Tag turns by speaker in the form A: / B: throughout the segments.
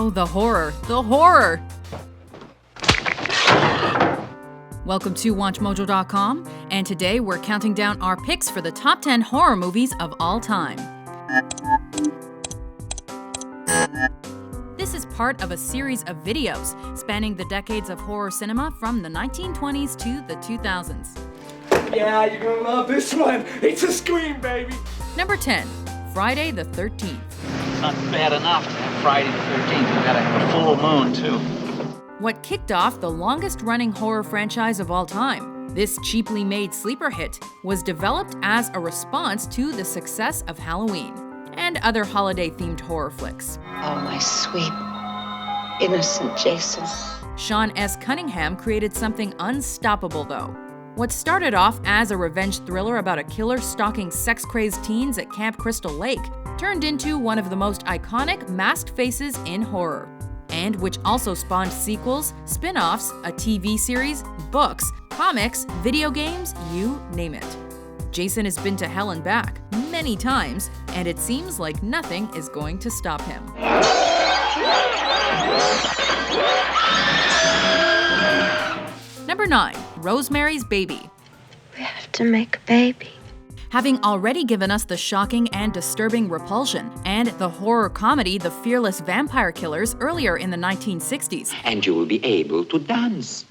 A: Oh, the horror, the horror! Welcome to WatchMojo.com, and today we're counting down our picks for the top 10 horror movies of all time. This is part of a series of videos spanning the decades of horror cinema from the 1920s to the 2000s.
B: Yeah, you're gonna love this one. It's a scream, baby.
A: Number 10, Friday the 13th.
C: It's not bad enough to have Friday the 13th. We gotta have a full moon, too.
A: What kicked off the longest-running horror franchise of all time, this cheaply made sleeper hit was developed as a response to the success of Halloween and other holiday-themed horror flicks.
D: Oh, my sweet, innocent Jason.
A: Sean S. Cunningham created something unstoppable, though. What started off as a revenge thriller about a killer stalking sex-crazed teens at Camp Crystal Lake turned into one of the most iconic masked faces in horror, and which also spawned sequels, spin-offs, a TV series, books, comics, video games, you name it. Jason has been to hell and back many times, and it seems like nothing is going to stop him. Number 9, Rosemary's Baby.
D: We have to make a baby.
A: Having already given us the shocking and disturbing Repulsion and the horror comedy The Fearless Vampire Killers earlier in the 1960s.
E: And you will be able to dance.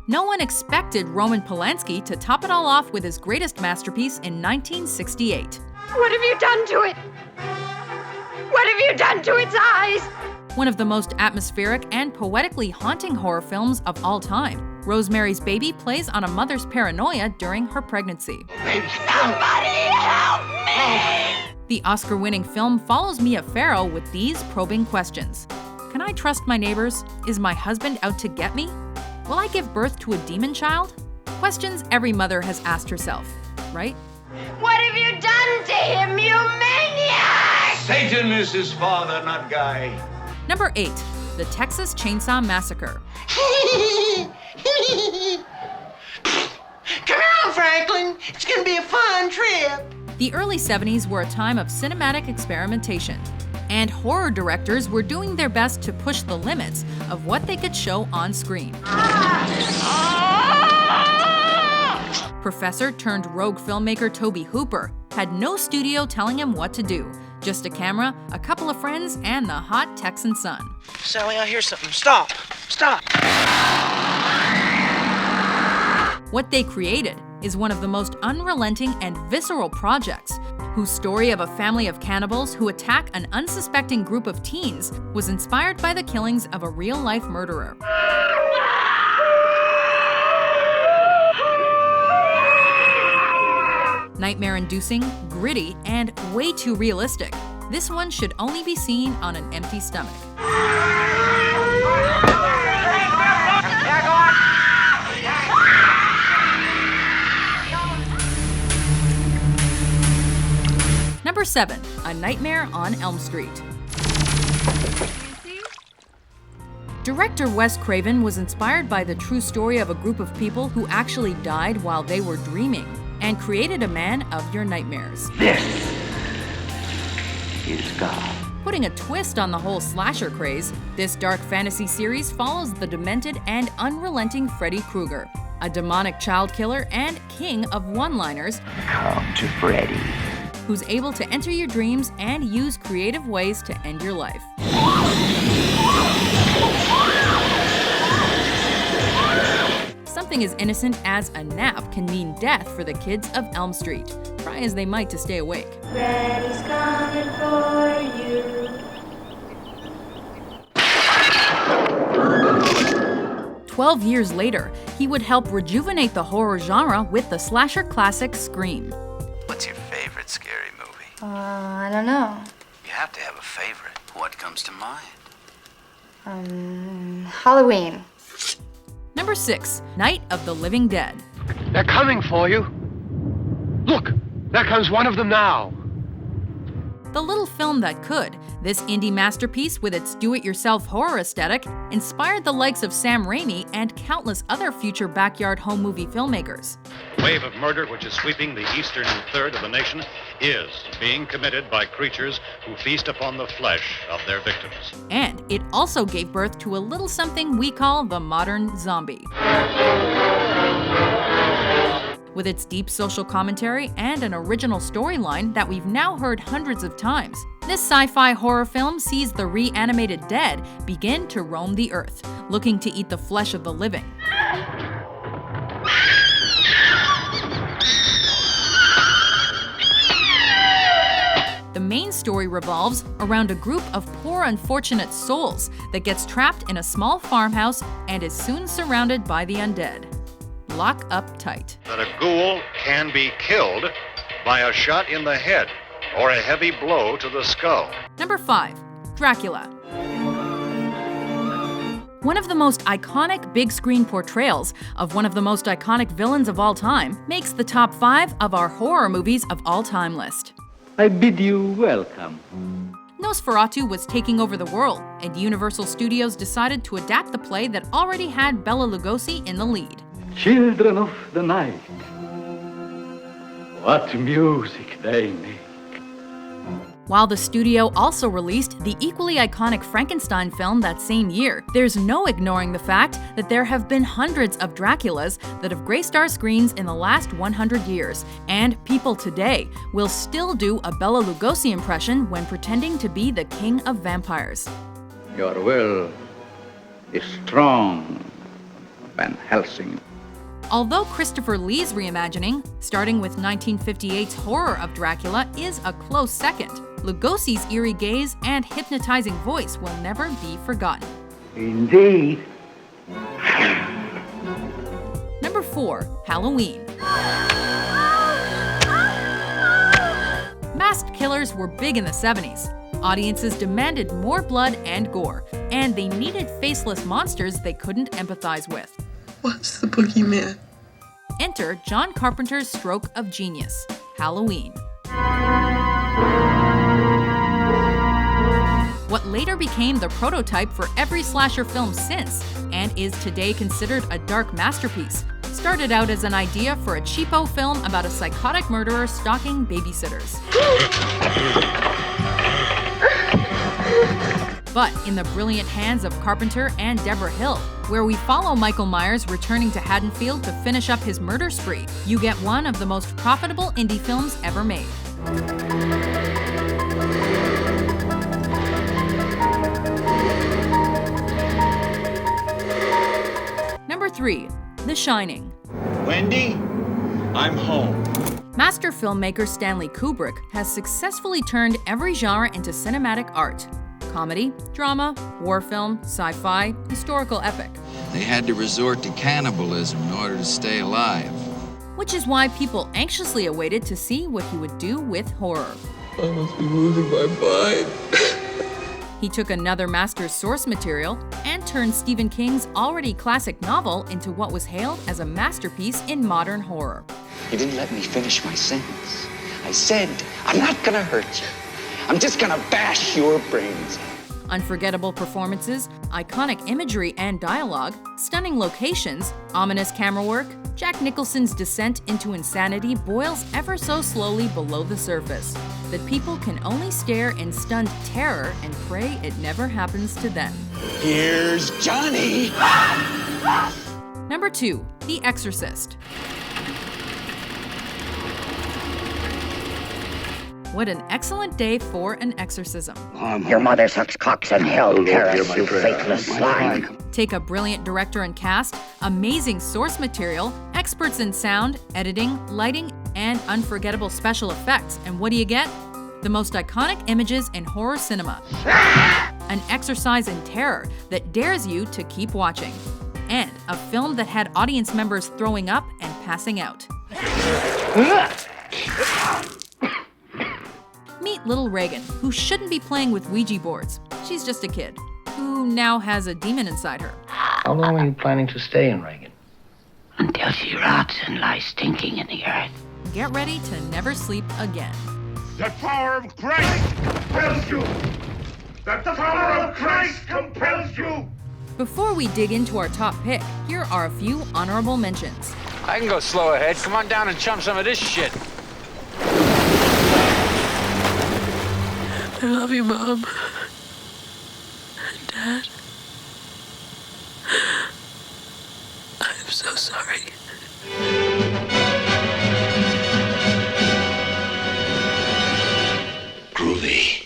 A: No one expected Roman Polanski to top it all off with his greatest masterpiece in 1968.
D: What have you done to it? What have you done to its eyes?
A: One of the most atmospheric and poetically haunting horror films of all time, Rosemary's Baby plays on a mother's paranoia during her pregnancy.
D: Somebody help me!
A: The Oscar-winning film follows Mia Farrow with these probing questions. Can I trust my neighbors? Is my husband out to get me? Will I give birth to a demon child? Questions every mother has asked herself, right?
D: What have you done to him, you maniac?
F: Satan is his father, not Guy.
A: Number 8, The Texas Chainsaw Massacre.
G: Come on, Franklin. It's gonna be a fun trip.
A: The early 70s were a time of cinematic experimentation, and horror directors were doing their best to push the limits of what they could show on screen. Professor turned rogue filmmaker Tobe Hooper had no studio telling him what to do. Just a camera, a couple of friends, and the hot Texan sun.
G: Sally, I hear something. Stop. Stop.
A: What they created is one of the most unrelenting and visceral projects, whose story of a family of cannibals who attack an unsuspecting group of teens was inspired by the killings of a real-life murderer. Nightmare-inducing, gritty, and way too realistic, this one should only be seen on an empty stomach. Number 7, A Nightmare on Elm Street. Director Wes Craven was inspired by the true story of a group of people who actually died while they were dreaming, and created a man of your nightmares.
E: This is God.
A: Putting a twist on the whole slasher craze, this dark fantasy series follows the demented and unrelenting Freddy Krueger, a demonic child killer and king of one-liners.
E: Come to Freddy.
A: Who's able to enter your dreams and use creative ways to end your life. Something as innocent as a nap can mean death for the kids of Elm Street, try as they might to stay awake.
D: Freddy's coming for you.
A: 12 years later, he would help rejuvenate the horror genre with the slasher classic Scream.
H: What's your favorite scary movie?
D: I don't know.
H: You have to have a favorite. What comes to mind?
D: Halloween.
A: Number 6, Night of the Living Dead.
I: They're coming for you. Look, there comes one of them now.
A: The little film that could, this indie masterpiece with its do-it-yourself horror aesthetic inspired the likes of Sam Raimi and countless other future backyard home movie filmmakers.
J: The wave of murder which is sweeping the eastern third of the nation is being committed by creatures who feast upon the flesh of their victims.
A: And it also gave birth to a little something we call the modern zombie. With its deep social commentary and an original storyline that we've now heard hundreds of times, this sci-fi horror film sees the reanimated dead begin to roam the earth, looking to eat the flesh of the living. The main story revolves around a group of poor unfortunate souls that gets trapped in a small farmhouse and is soon surrounded by the undead. Lock up tight.
J: That a ghoul can be killed by a shot in the head or a heavy blow to the skull.
A: Number 5. Dracula. One of the most iconic big screen portrayals of one of the most iconic villains of all time makes the top 5 of our horror movies of all time list.
E: I bid you welcome.
A: Nosferatu was taking over the world, and Universal Studios decided to adapt the play that already had Bela Lugosi in the lead.
E: Children of the night. What music they make.
A: While the studio also released the equally iconic Frankenstein film that same year, there's no ignoring the fact that there have been hundreds of Draculas that have graced our screens in the last 100 years, and people today will still do a Bela Lugosi impression when pretending to be the king of vampires.
E: Your will is strong, Van Helsing.
A: Although Christopher Lee's reimagining, starting with 1958's horror of Dracula, is a close second, Lugosi's eerie gaze and hypnotizing voice will never be forgotten.
E: Indeed.
A: Number 4. Halloween. Masked killers were big in the 70s. Audiences demanded more blood and gore, and they needed faceless monsters they couldn't empathize with.
G: What's the boogeyman?
A: Enter John Carpenter's stroke of genius, Halloween. What later became the prototype for every slasher film since, and is today considered a dark masterpiece, started out as an idea for a cheapo film about a psychotic murderer stalking babysitters. But in the brilliant hands of Carpenter and Deborah Hill, where we follow Michael Myers returning to Haddonfield to finish up his murder spree, you get one of the most profitable indie films ever made. Number 3. The Shining.
F: Wendy, I'm home.
A: Master filmmaker Stanley Kubrick has successfully turned every genre into cinematic art. Comedy, drama, war film, sci-fi, historical epic.
K: They had to resort to cannibalism in order to stay alive.
A: Which is why people anxiously awaited to see what he would do with horror.
G: I must be losing my mind.
A: He took another master's source material and turned Stephen King's already classic novel into what was hailed as a masterpiece in modern horror.
E: You didn't let me finish my sentence. I said, I'm not gonna hurt you. I'm just gonna bash your brains.
A: Unforgettable performances, iconic imagery and dialogue, stunning locations, ominous camera work, Jack Nicholson's descent into insanity boils ever so slowly below the surface, that people can only stare in stunned terror and pray it never happens to them.
E: Here's Johnny!
A: Number 2. The Exorcist. What an excellent day for an exorcism.
L: Your mother sucks cocks in hell, Paris, you faithless swine.
A: Take a brilliant director and cast, amazing source material, experts in sound, editing, lighting, and unforgettable special effects, and what do you get? The most iconic images in horror cinema. An exercise in terror that dares you to keep watching. And a film that had audience members throwing up and passing out. Meet little Reagan, who shouldn't be playing with Ouija boards. She's just a kid, who now has a demon inside her.
L: How long are you planning to stay in Reagan? Until she rots and lies stinking in the earth.
A: Get ready to never sleep again.
F: The power of Christ compels you! The power of Christ compels you!
A: Before we dig into our top pick, here are a few honorable mentions.
C: I can go slow ahead. Come on down and chum some of this shit.
G: I love you, Mom. And Dad. I'm so sorry.
F: Groovy.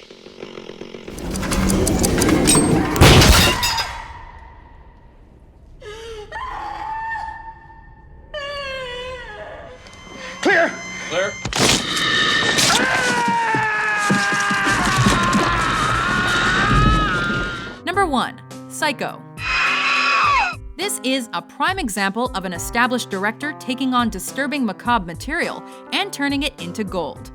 F: Clear!
B: Clear.
A: Number 1. Psycho. This is a prime example of an established director taking on disturbing macabre material and turning it into gold.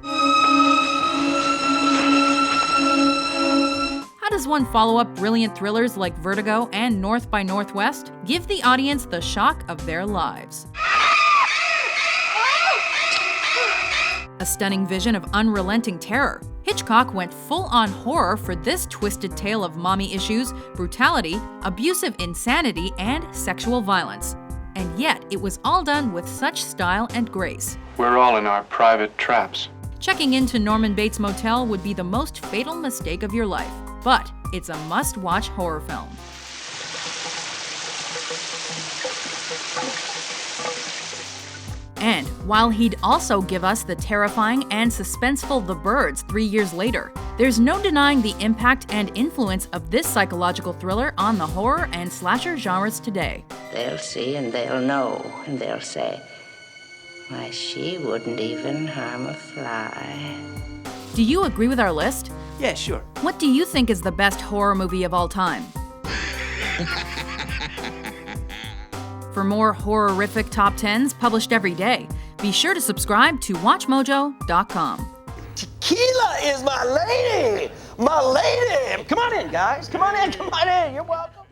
A: How does one follow up brilliant thrillers like Vertigo and North by Northwest? Give the audience the shock of their lives. A stunning vision of unrelenting terror, Hitchcock went full-on horror for this twisted tale of mommy issues, brutality, abusive insanity, and sexual violence. And yet, it was all done with such style and grace.
M: We're all in our private traps.
A: Checking into Norman Bates Motel would be the most fatal mistake of your life, but it's a must-watch horror film. And while he'd also give us the terrifying and suspenseful The Birds 3 years later, there's no denying the impact and influence of this psychological thriller on the horror and slasher genres today.
L: They'll see and they'll know, and they'll say, why, she wouldn't even harm a fly.
A: Do you agree with our list?
B: Yeah, sure.
A: What do you think is the best horror movie of all time? For more horrific top 10s published every day, be sure to subscribe to WatchMojo.com.
B: Tequila is my lady! My lady! Come on in, guys. Come on in. Come on in. You're welcome.